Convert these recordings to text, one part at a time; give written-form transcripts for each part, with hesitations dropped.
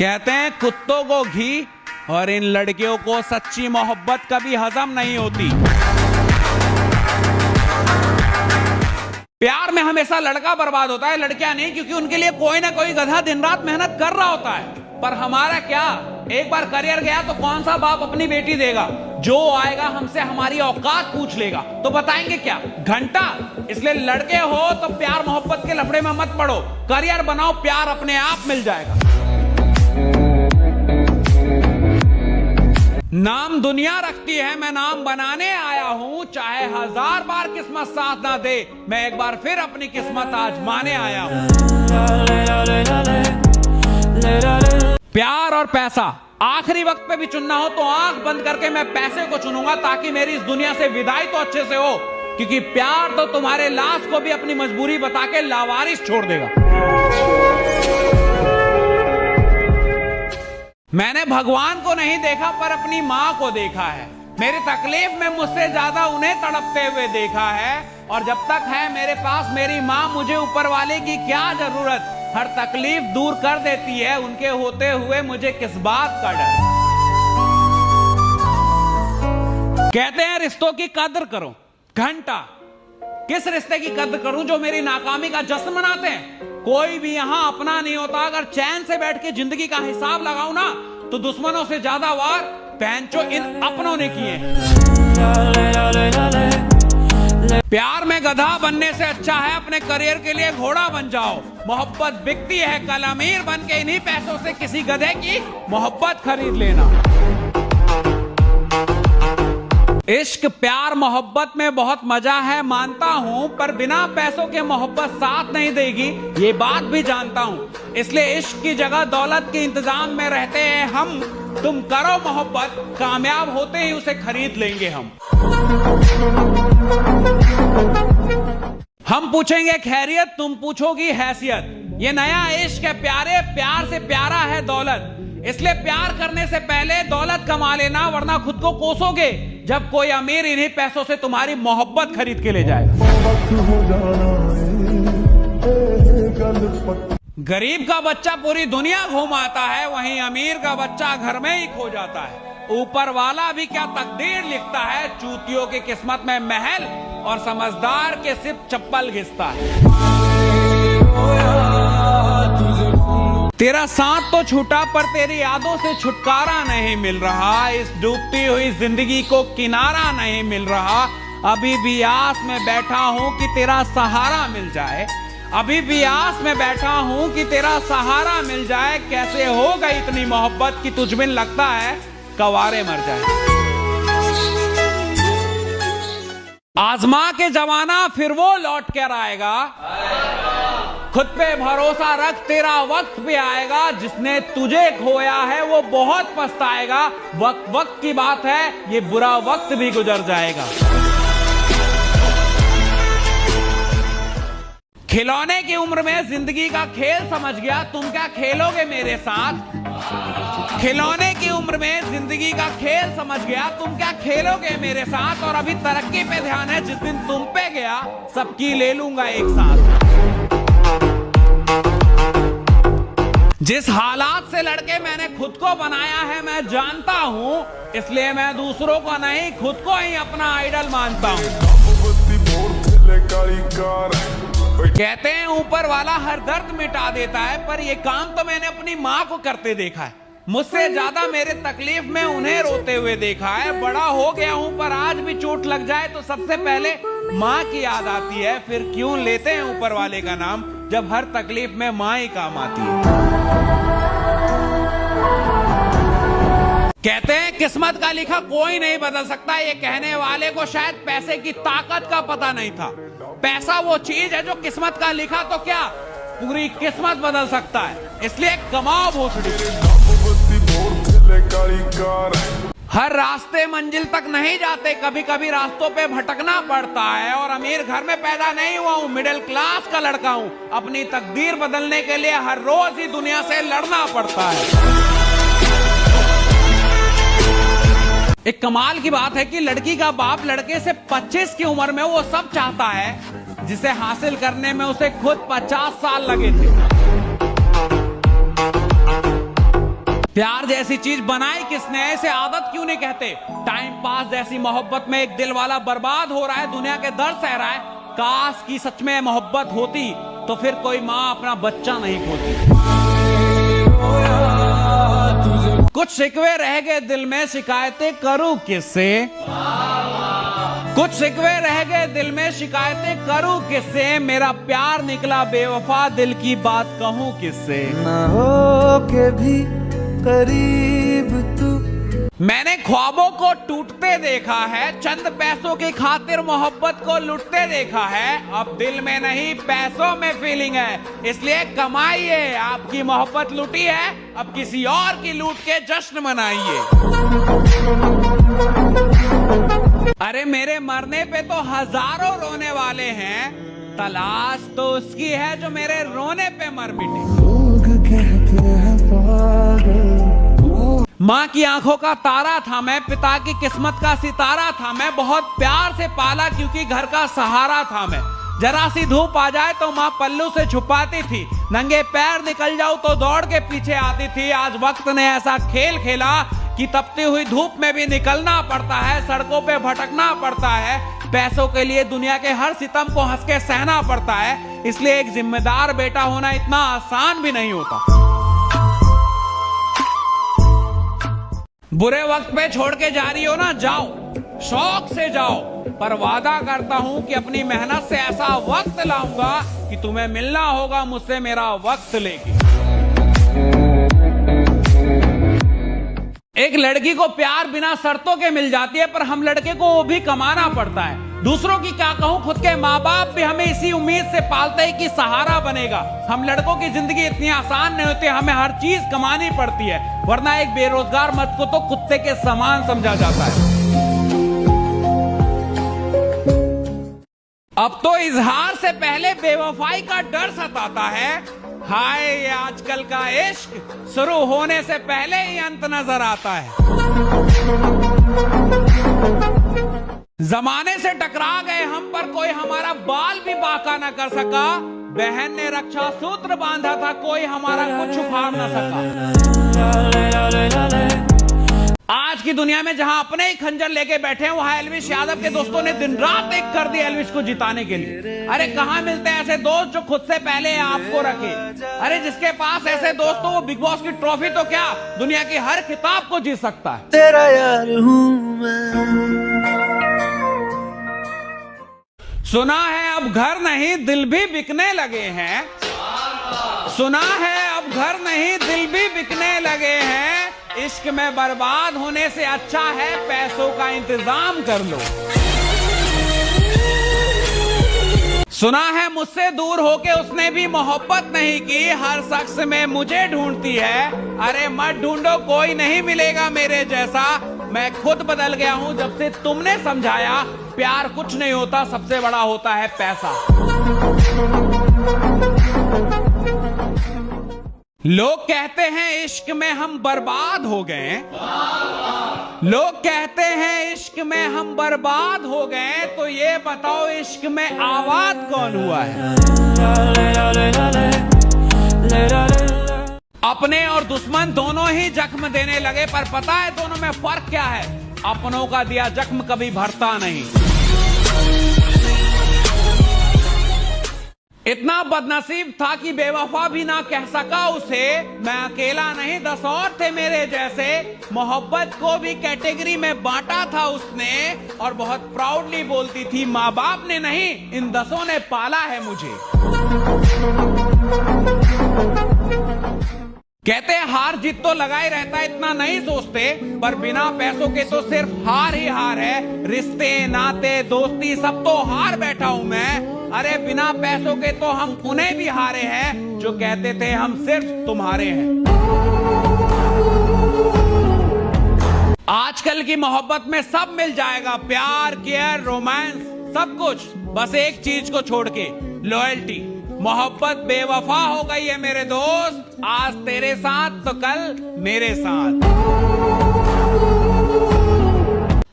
कहते हैं कुत्तों को घी और इन लड़कियों को सच्ची मोहब्बत कभी हजम नहीं होती। प्यार में हमेशा लड़का बर्बाद होता है, लड़कियां नहीं, क्योंकि उनके लिए कोई ना कोई गधा दिन रात मेहनत कर रहा होता है। पर हमारा क्या, एक बार करियर गया तो कौन सा बाप अपनी बेटी देगा? जो आएगा हमसे हमारी औकात पूछ लेगा तो बताएंगे क्या? घंटा। इसलिए लड़के हो तो प्यार मोहब्बत के लफड़े में मत पड़ो, करियर बनाओ, प्यार अपने आप मिल जाएगा। नाम दुनिया रखती है, मैं नाम बनाने आया हूं। चाहे 1000 बार किस्मत साथ ना दे, मैं एक बार फिर अपनी किस्मत आजमाने आया हूं। प्यार और पैसा आखिरी वक्त पे भी चुनना हो तो आंख बंद करके मैं पैसे को चुनूंगा, ताकि मेरी इस दुनिया से विदाई तो अच्छे से हो, क्योंकि प्यार तो तुम्हारे लाश को भी अपनी मजबूरी बता के लावारिस छोड़ देगा। मैंने भगवान को नहीं देखा पर अपनी माँ को देखा है। मेरी तकलीफ में मुझसे ज्यादा उन्हें तड़पते हुए देखा है, और जब तक है मेरे पास मेरी माँ, मुझे ऊपर वाले की क्या जरूरत। हर तकलीफ दूर कर देती है, उनके होते हुए मुझे किस बात का डर। कहते हैं रिश्तों की कदर करो। घंटा। किस रिश्ते की कदर करूं जो मेरी नाकामी का जश्न मनाते हैं? कोई भी यहां अपना नहीं होता। अगर चैन से बैठ के जिंदगी का हिसाब लगाऊं ना, तो दुश्मनों से ज्यादा वार पैंचो इन अपनों ने किए हैं। प्यार में गधा बनने से अच्छा है अपने करियर के लिए घोड़ा बन जाओ। मोहब्बत बिकती है, कल अमीर बन के इन्हीं पैसों से किसी गधे की मोहब्बत खरीद लेना। इश्क प्यार मोहब्बत में बहुत मजा है मानता हूं, पर बिना पैसों के मोहब्बत साथ नहीं देगी, ये बात भी जानता हूं। इसलिए इश्क की जगह दौलत के इंतजाम में रहते हैं हम। तुम करो मोहब्बत, कामयाब होते ही उसे खरीद लेंगे हम। हम पूछेंगे खैरियत, तुम पूछोगी हैसियत। ये नया इश्क है प्यारे, प्यार से प्यारा है दौलत। इसलिए प्यार करने से पहले दौलत कमा लेना, वरना खुद को कोसोगे जब कोई अमीर इन्हीं पैसों से तुम्हारी मोहब्बत खरीद के ले जाएगा। गरीब का बच्चा पूरी दुनिया घुमाता है, वहीं अमीर का बच्चा घर में ही खो जाता है। ऊपर वाला भी क्या तकदीर लिखता है, चूतियों की किस्मत में महल और समझदार के सिर्फ चप्पल घिसता है। तेरा साथ तो छूटा पर तेरी यादों से छुटकारा नहीं मिल रहा। इस डूबती हुई जिंदगी को किनारा नहीं मिल रहा। अभी भी आस में बैठा हूं कि तेरा सहारा मिल जाए। अभी भी आस में बैठा हूं कि तेरा सहारा मिल जाए। कैसे हो गई इतनी मोहब्बत कि तुझ बिन लगता है कवारे मर जाए। आजमा के जमाना फिर वो लौट कर आएगा। खुद पे भरोसा रख, तेरा वक्त भी आएगा। जिसने तुझे खोया है वो बहुत पछताएगा। वक्त वक्त की बात है, ये बुरा वक्त भी गुजर जाएगा। खिलौने की उम्र में जिंदगी का खेल समझ गया, तुम क्या खेलोगे मेरे साथ? खिलौने की उम्र में जिंदगी का खेल समझ गया, तुम क्या खेलोगे मेरे साथ? और अभी तरक्की पे ध्यान है, जिस दिन तुम पे गया सबकी ले लूंगा एक साथ। जिस हालात से लड़के मैंने खुद को बनाया है मैं जानता हूं, इसलिए मैं दूसरों को नहीं खुद को ही अपना आइडल मानता हूं। कहते हैं ऊपर वाला हर दर्द मिटा देता है, पर ये काम तो मैंने अपनी माँ को करते देखा है। मुझसे ज्यादा मेरे तकलीफ में उन्हें रोते हुए देखा है। बड़ा हो गया हूं पर आज भी चोट लग जाए तो सबसे पहले माँ की याद आती है। फिर क्यों लेते हैं ऊपर वाले का नाम, जब हर तकलीफ में माँ ही काम आती है। कहते हैं किस्मत का लिखा कोई नहीं बदल सकता। ये कहने वाले को शायद पैसे की ताकत का पता नहीं था। पैसा वो चीज है जो किस्मत का लिखा तो क्या पूरी किस्मत बदल सकता है। इसलिए कमाओ भोसड़ी। हर रास्ते मंजिल तक नहीं जाते, कभी कभी रास्तों पे भटकना पड़ता है। और अमीर घर में पैदा नहीं हुआ हूँ, मिडिल क्लास का लड़का हूँ। अपनी तकदीर बदलने के लिए हर रोज ही दुनिया से लड़ना पड़ता है। एक कमाल की बात है कि लड़की का बाप लड़के से 25 की उम्र में वो सब चाहता है जिसे हासिल करने में उसे खुद 50 साल लगे थे। प्यार जैसी चीज बनाई किसने, ऐसे आदत क्यों नहीं कहते। टाइम पास जैसी मोहब्बत में एक दिल वाला बर्बाद हो रहा है, दुनिया के दर्द सह रहा है। काश की सच में मोहब्बत होती तो फिर कोई माँ अपना बच्चा नहीं खोती। कुछ शिकवे रह गए दिल में, शिकायतें करूं किससे। कुछ शिकवे रह गए दिल में, शिकायतें करूं किससे। मेरा प्यार निकला बेवफा, दिल की बात कहूं किससे। ना हो के भी करीब तू। मैंने ख्वाबों को टूटते देखा है, चंद पैसों की खातिर मोहब्बत को लूटते देखा है। अब दिल में नहीं पैसों में फीलिंग है, इसलिए कमाइए। आपकी मोहब्बत लूटी है, अब किसी और की लूट के जश्न मनाइए। अरे मेरे मरने पे तो हजारों रोने वाले हैं, तलाश तो उसकी है जो मेरे रोने पे मर मिटे। लोग कहते हैं पागल। माँ की आंखों का तारा था मैं, पिता की किस्मत का सितारा था मैं। बहुत प्यार से पाला क्योंकि घर का सहारा था मैं। जरा सी धूप आ जाए तो माँ पल्लू से छुपाती थी, नंगे पैर निकल जाऊं तो दौड़ के पीछे आती थी। आज वक्त ने ऐसा खेल खेला कि तपती हुई धूप में भी निकलना पड़ता है, सड़कों पे भटकना पड़ता है। पैसों के लिए दुनिया के हर सितम को हंस के सहना पड़ता है, इसलिए एक जिम्मेदार बेटा होना इतना आसान भी नहीं होता। बुरे वक्त पे छोड़ के जा रही हो ना, जाओ, शौक से जाओ, पर वादा करता हूं कि अपनी मेहनत से ऐसा वक्त लाऊंगा कि तुम्हें मिलना होगा मुझसे मेरा वक्त लेके। एक लड़की को प्यार बिना शर्तों के मिल जाती है, पर हम लड़के को वो भी कमाना पड़ता है। दूसरों की क्या कहूं, खुद के माँ बाप भी हमें इसी उम्मीद से पालते हैं कि सहारा बनेगा। हम लड़कों की जिंदगी इतनी आसान नहीं होती, हमें हर चीज कमानी पड़ती है, वरना एक बेरोजगार मर्द को तो कुत्ते के समान समझा जाता है। अब तो इजहार से पहले बेवफाई का डर सताता है। हाय आजकल का इश्क, शुरू होने से पहले ही अंत नजर आता है। जमाने से टकरा गए हम, पर कोई हमारा बाल भी बांका न कर सका। बहन ने रक्षा सूत्र बांधा था, कोई हमारा कुछ उखाड़ न सका। आज की दुनिया में जहां अपने ही खंजर लेके बैठे हैं, वहां एल्विश यादव के दोस्तों ने दिन रात एक कर दी एल्विश को जिताने के लिए। अरे कहां मिलते हैं ऐसे दोस्त जो खुद से पहले आपको रखे। अरे जिसके पास ऐसे दोस्त हो, वो बिग बॉस की ट्रॉफी तो क्या, दुनिया की हर खिताब को जीत सकता है। तेरा यार हूँ मैं। सुना है अब घर नहीं दिल भी बिकने लगे हैं। सुना है अब घर नहीं दिल भी बिकने लगे हैं। इश्क में बर्बाद होने से अच्छा है पैसों का इंतजाम कर लो। सुना है मुझसे दूर होके उसने भी मोहब्बत नहीं की, हर शख्स में मुझे ढूंढती है। अरे मत ढूंढो, कोई नहीं मिलेगा मेरे जैसा। मैं खुद बदल गया हूं जब से तुमने समझाया, प्यार कुछ नहीं होता, सबसे बड़ा होता है पैसा। लोग कहते हैं इश्क में हम बर्बाद हो गए। लोग कहते हैं इश्क में हम बर्बाद हो गए, तो ये बताओ इश्क में आबाद कौन हुआ है। अपने और दुश्मन दोनों ही जख्म देने लगे, पर पता है दोनों में फर्क क्या है। अपनों का दिया जख्म कभी भरता नहीं। इतना बदनसीब था कि बेवफा भी ना कह सका उसे। मैं अकेला नहीं 10 और थे मेरे जैसे। मोहब्बत को भी कैटेगरी में बांटा था उसने, और बहुत प्राउडली बोलती थी, माँ बाप ने नहीं, इन 10 ने पाला है मुझे। कहते हैं हार जीत तो लगा ही रहता है, इतना नहीं सोचते, पर बिना पैसों के तो सिर्फ हार ही हार है। रिश्ते नाते दोस्ती सब तो हार बैठा हूं मैं। अरे बिना पैसों के तो हम उन्हें भी हारे हैं जो कहते थे हम सिर्फ तुम्हारे हैं। आजकल की मोहब्बत में सब मिल जाएगा, प्यार, केयर, रोमांस, सब कुछ, बस एक चीज को छोड़ के, लॉयल्टी। मोहब्बत बेवफा हो गई है मेरे दोस्त, आज तेरे साथ तो कल मेरे साथ।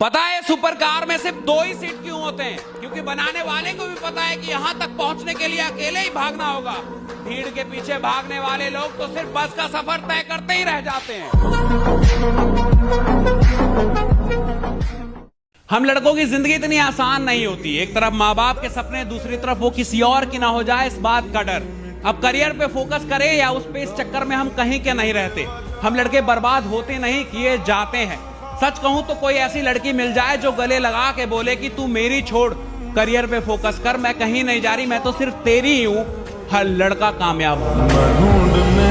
पता है सुपर कार में सिर्फ 2 ही सीट क्यों होते हैं? क्योंकि बनाने वाले को भी पता है कि यहां तक पहुंचने के लिए अकेले ही भागना होगा, भीड़ के पीछे भागने वाले लोग तो सिर्फ बस का सफर तय करते ही रह जाते हैं। हम लड़कों की जिंदगी इतनी आसान नहीं होती। एक तरफ माँ बाप के सपने, दूसरी तरफ वो किसी और की ना हो जाए इस बात का डर। अब करियर पे फोकस करें या उस पे, इस चक्कर में हम कहीं के नहीं रहते। हम लड़के बर्बाद होते नहीं, किए जाते हैं। सच कहूं तो कोई ऐसी लड़की मिल जाए जो गले लगा के बोले कि तू मेरी छोड़, करियर पे फोकस कर, मैं कहीं नहीं जा रही, मैं तो सिर्फ तेरी ही हूं, हर लड़का कामयाब होगा।